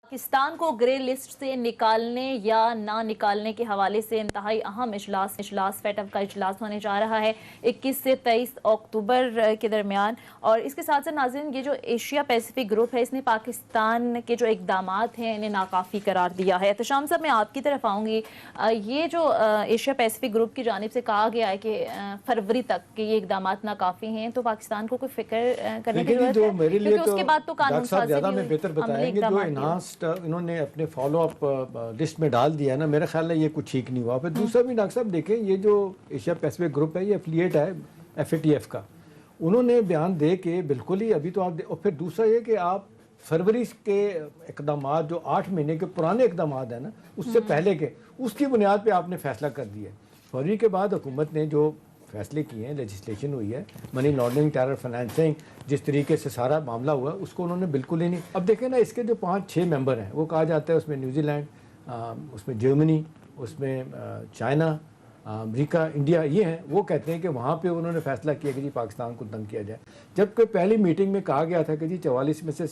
پاکستان کو grey list سے نکالنے یا نہ نکالنے کے حوالے سے انتہائی اہم اجلاس فیٹ اپ کا اجلاس ہونے جا رہا ہے 21 سے 23 اکتوبر کے درمیان. اور اس کے ساتھ ساتھ ناظرین یہ جو ایشیا پیسیفک گروپ ہے اس نے پاکستان کے جو اقدامات ہیں انہیں ناکافی قرار دیا ہے. احتشام صاحب میں آپ کی طرف آؤں گی. یہ جو ایشیا پیسیفک گروپ کی جانب سے کہا گیا ہے کہ فروری تک کے یہ اقدامات ناکافی ہیں تو پاکستان کو کوئی فکر کرنے کی ضرورت ہے کیونکہ اس کے بعد تو قانون سازی انہوں نے اپنے فالو اپ لسٹ میں ڈال دیا ہے نا. میرا خیال ہے یہ کچھ ٹھیک نہیں ہوا. پھر دوسرا بھی ڈاکٹر صاحب دیکھیں یہ جو ایشیا پیسیفک گروپ ہے یہ ایفیلیٹ ہے FATF کا. انہوں نے بیان دے کے بالکل ہی ابھی تو آپ اور پھر دوسرا یہ کہ آپ فروری کے اقدامات جو 8 مہینے کے پرانے اقدامات ہیں نا اس سے پہلے کے اس کی بنیاد پہ آپ نے فیصلہ کر دیا ہے. فروری کے بعد حکومت نے جو فیصلے کیے ہیں لیجسلیشن ہوئی ہے منی لانڈرنگ ٹیرر فنانسنگ جس طریقے سے سارا معاملہ ہوا اس کو انہوں نے بالکل ہی نہیں. اب دیکھیں نا اس کے جو 5-6 ممبر ہیں وہ کہا جاتا ہے اس میں نیوزی لینڈ اس میں جرمنی اس میں چائنا امریکہ انڈیا یہ ہیں. وہ کہتے ہیں کہ وہاں پہ انہوں نے فیصلہ کیا کہ جی پاکستان کو تنگ کیا جائے جبکہ پہلی میٹنگ میں کہا گیا تھا کہ جی 44 میں سے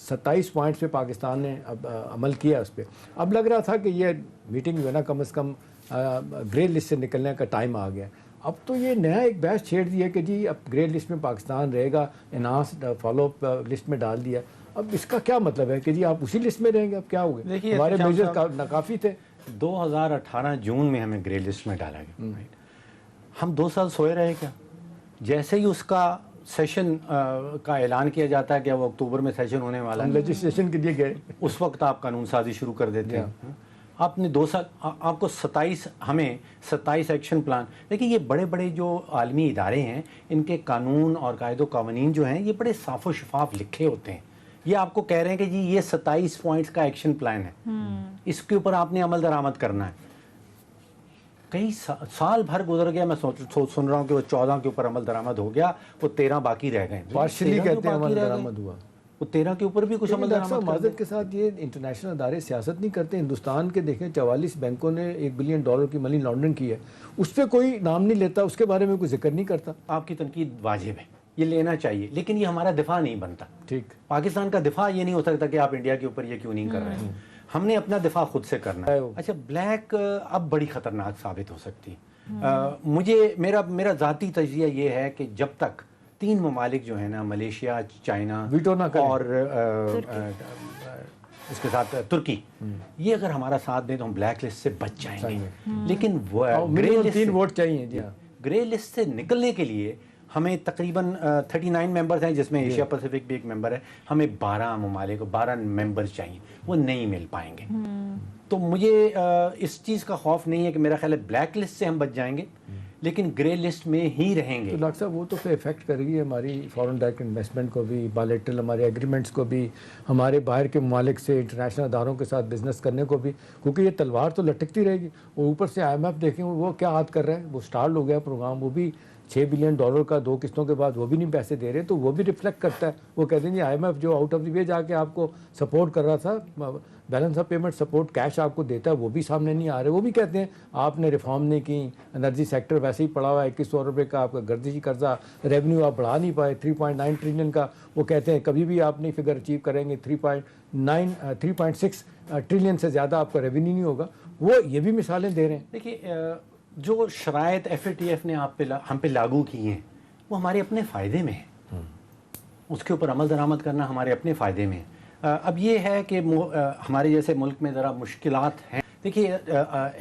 27 پوائنٹس پہ پاکستان نے اب عمل کیا اس پہ. اب لگ رہا تھا کہ یہ میٹنگ جو ہے نا کم از کم گرے لسٹ سے نکلنے کا ٹائم آ گیا. اب تو یہ نیا ایک بحث چھیڑ دیا کہ جی اب گرے لسٹ میں پاکستان رہے گا انہانس فالو اپ لسٹ میں ڈال دیا. اب اس کا کیا مطلب ہے کہ جی آپ اسی لسٹ میں رہیں گے؟ اب کیا ہو گیا؟ ہمارے میجر ناکافی تھے. 2018 جون میں ہمیں گرے لسٹ میں ڈالا گیا. ہم 2 سال سوئے رہے کیا؟ جیسے ہی اس کا سیشن کا اعلان کیا جاتا ہے کہ وہ اکتوبر میں سیشن ہونے والا ہے لیجسلیشن کے لیے گئے اس وقت آپ قانون سازی شروع کر دیتے ہیں. آپ نے 2 سال آپ کو 27 ایکشن پلان. دیکھیں یہ بڑے بڑے جو عالمی ادارے ہیں ان کے قانون اور قاعد و قوانین جو ہیں یہ بڑے صاف و شفاف لکھے ہوتے ہیں. یہ آپ کو کہہ رہے ہیں کہ جی یہ 27 پوائنٹس کا ایکشن پلان ہے اس کے اوپر آپ نے عمل درآمد کرنا ہے. کئی سال بھر گزر گیا میں سن رہا ہوں کہ وہ 14 کے اوپر عمل درآمد ہو گیا وہ 13 باقی رہ گئے. پارشلی کہتے ہیں عمل درآمد ہوا وہ 13 کے اوپر بھی کچھ عمل درآمد. معذرت کے ساتھ یہ انٹرنیشنل ادارے سیاست نہیں کرتے. ہندوستان کے دیکھیں 44 بینکوں نے $1 بلین کی منی لانڈرنگ کی ہے اس پہ کوئی نام نہیں لیتا اس کے بارے میں کوئی ذکر نہیں کرتا. آپ کی تنقید واجب ہے یہ لینا چاہیے لیکن یہ ہمارا دفاع نہیں بنتا. ٹھیک پاکستان کا دفاع یہ نہیں ہو سکتا کہ آپ انڈیا کے اوپر یہ کیوں نہیں کر رہے ہیں. ہم نے اپنا دفاع خود سے کرنا ہے. اچھا بلیک اب بڑی خطرناک ثابت ہو سکتی مجھے میرا ذاتی تجزیہ یہ ہے کہ جب تک 3 ممالک جو ہیں نا ملیشیا چائنا اور اس کے ساتھ ترکی یہ اگر ہمارا ساتھ دیں تو ہم بلیک لسٹ سے بچ جائیں گے. لیکن گرے لسٹ سے نکلنے کے لیے ہمیں تقریباً 39 ممبرز ہیں جس میں ایشیا پیسیفک بھی ایک ممبر ہے. ہمیں 12 ممالک 12 ممبرز چاہیے وہ نہیں مل پائیں گے. تو مجھے اس چیز کا خوف نہیں ہے کہ میرا خیال ہے بلیک لسٹ سے ہم بچ جائیں گے لیکن گرے لسٹ میں ہی رہیں گے. تو ڈاکٹر صاحب وہ تو پھر افیکٹ کرے گی ہماری فورن ڈائریکٹ انویسٹمنٹ کو بھی بائلیٹرل ہمارے ایگریمنٹس کو بھی ہمارے باہر کے ممالک سے انٹرنیشنل اداروں کے ساتھ بزنس کرنے کو بھی کیونکہ یہ تلوار تو لٹکتی رہے گی. اور اوپر سے IMF دیکھیں وہ کیا ہاتھ کر رہا ہے. وہ سٹارٹ ہو گیا پروگرام وہ بھی $6 بلین کا 2 قسطوں کے بعد وہ بھی نہیں پیسے دے رہے تو وہ بھی ریفلیکٹ کرتا ہے. وہ کہتے ہیں جی IMF جو آؤٹ آف دی وے جا کے آپ کو سپورٹ کر رہا تھا balance of payment support cash آپ کو دیتا ہے وہ بھی سامنے نہیں آ رہے. وہ بھی کہتے ہیں آپ نے ریفارم نہیں کی انرجی سیکٹر ویسے ہی پڑا ہوا ہے $2100 کا آپ کا گردشی قرضہ ریونیو آپ بڑھا نہیں پائے 3.9 ٹریلین کا. وہ کہتے ہیں کبھی بھی آپ نہیں فگر اچیو کریں گے 3.6 ٹریلین سے زیادہ آپ کا ریونیو نہیں ہوگا. وہ یہ بھی مثالیں دے رہے ہیں. دیکھیے جو شرائط FATF نے ہم پہ لاگو کی ہیں وہ ہمارے اپنے فائدے میں ہیں. اس کے اوپر عمل درآمد کرنا ہمارے اپنے فائدے میں ہے. اب یہ ہے کہ ہمارے جیسے ملک میں ذرا مشکلات ہیں. دیکھیے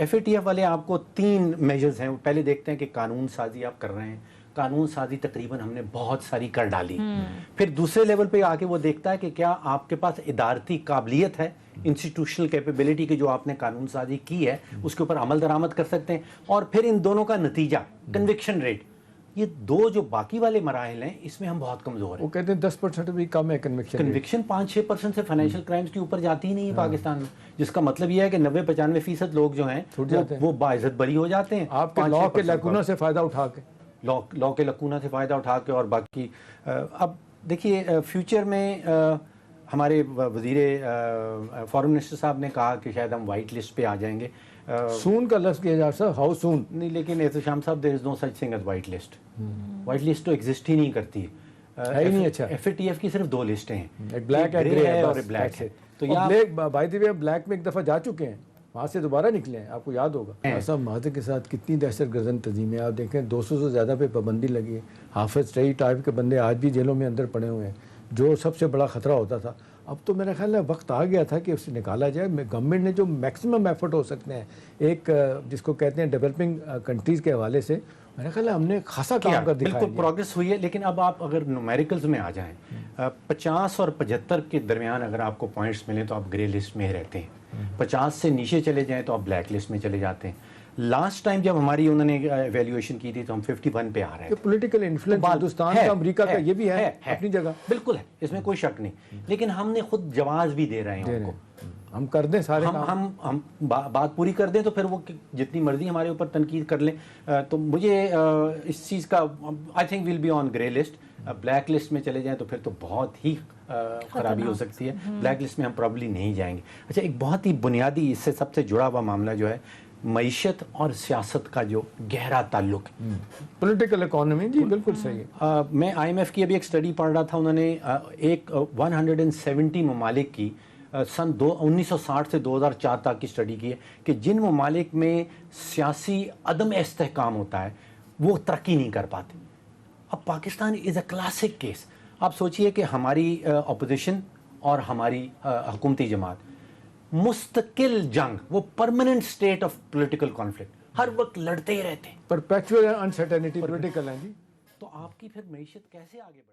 FATF والے آپ کو 3 میجرز ہیں. پہلے دیکھتے ہیں کہ قانون سازی آپ کر رہے ہیں. قانون سازی تقریباً ہم نے بہت ساری کر ڈالی. پھر دوسرے لیول پہ آ کے وہ دیکھتا ہے کہ کیا آپ کے پاس ادارتی قابلیت ہے انسٹیٹیوشنل کیپیبلٹی کی جو آپ نے قانون سازی کی ہے اس کے اوپر عمل درآمد کر سکتے ہیں. اور پھر ان دونوں کا نتیجہ کنوکشن ریٹ یہ 2 جو باقی والے مراحل ہیں اس میں ہم بہت کمزور ہیں. وہ کہتے ہیں 10% بھی کم ہے کنوکشن 5-6% سے فائنینشیل کرائمز کے اوپر جاتی ہی نہیں ہے پاکستان میں جس کا مطلب یہ ہے کہ 90-95% لوگ جو ہیں وہ باعزت بری ہو جاتے ہیں آپ کے لاء کے لیکونہ سے فائدہ اٹھا کے لاء کے لکونہ سے فائدہ اٹھا کے. اور باقی اب دیکھیے فیوچر میں ہمارے وزیر فارن منسٹر صاحب نے کہا کہ شاید ہم وائٹ لسٹ پہ آ جائیں گے. سون کا لفظ کیا جا سکتا ہاؤ سون نہیں لیکن احتشام صاحب there is no such thing as white list. White list تو ایگزسٹ ہی نہیں کرتی ہے. نہیں. اچھا FATF کی صرف 2 لسٹیں ہیں ایک بلیک ہے اور ایک بلیک ہے. تو یا black by the way black میں ایک دفعہ جا چکے ہیں, وہاں سے دوبارہ نکلے ہیں, آپ کو یاد ہوگا ایسا مہاجر کے ساتھ کتنی دہشت گردن تنظیمیں, آپ دیکھیں 200 سے زیادہ پہ پابندی لگی ہے. حافظ سعید ٹائپ کے بندے آج بھی جیلوں میں اندر پڑے ہوئے ہیں, جو سب سے بڑا خطرہ ہوتا تھا. اب تو میرا خیال ہے وقت آ گیا تھا کہ اسے نکالا جائے. گورنمنٹ نے جو میکسیمم ایفرٹ ہو سکتے ہیں ایک جس کو کہتے ہیں ڈیولپنگ کنٹریز کے حوالے سے, میرا خیال ہے ہم نے خاصا کام کر دکھایا. بالکل پروگریس ہوئی ہے, لیکن اب آپ اگر نومیریکلز میں آ جائیں 50 اور 75 کے درمیان اگر آپ کو پوائنٹس ملیں تو آپ گرے لسٹ میں رہتے ہیں. 50 سے نیچے چلے جائیں تو آپ بلیک لسٹ میں چلے جاتے ہیں. لاسٹ ٹائم جب ہماری انہوں نے ایویلیویشن کی تھی تو ہم 51 پہ آ رہے ہیں. پولیٹیکل انفلوئنس ہندوستان کا امریکہ کا یہ بھی ہے اپنی جگہ, بالکل ہے, اس میں کوئی شک نہیں, لیکن ہم نے خود جواز بھی دے رہے ہیں ان کو. ہم کر دیں سارے ہم بات پوری کر دیں تو پھر وہ جتنی مرضی ہمارے اوپر تنقید کر لیں. تو مجھے اس چیز کا I think will be on grey list. Black list میں چلے جائیں تو پھر تو بہت ہی خرابی ہو سکتی ہے. بلیک لسٹ میں ہم پرابلی نہیں جائیں گے. اچھا, ایک بہت ہی بنیادی اس سے سب سے جڑا ہوا معاملہ جو ہے معیشت اور سیاست کا جو گہرا تعلق ہے, پولیٹیکل اکانومی. جی بالکل صحیح ہے. میں آئی ایم ایف کی ابھی ایک اسٹڈی پڑھ رہا تھا, انہوں نے ایک 170 ممالک کی سن 1960 سے 2004 تک کی اسٹڈی کی ہے کہ جن ممالک میں سیاسی عدم استحکام ہوتا ہے وہ ترقی نہیں کر پاتے. اب پاکستان از اے کلاسک کیس. آپ سوچئے کہ ہماری اپوزیشن اور ہماری حکومتی جماعت مستقل جنگ, وہ permanent state of political conflict, ہر وقت لڑتے ہی رہتے ہیں, پرپیچوئل انسرٹینٹی پولیٹیکل ہے. جی تو آپ کی پھر معیشت کیسے آگے بڑھے؟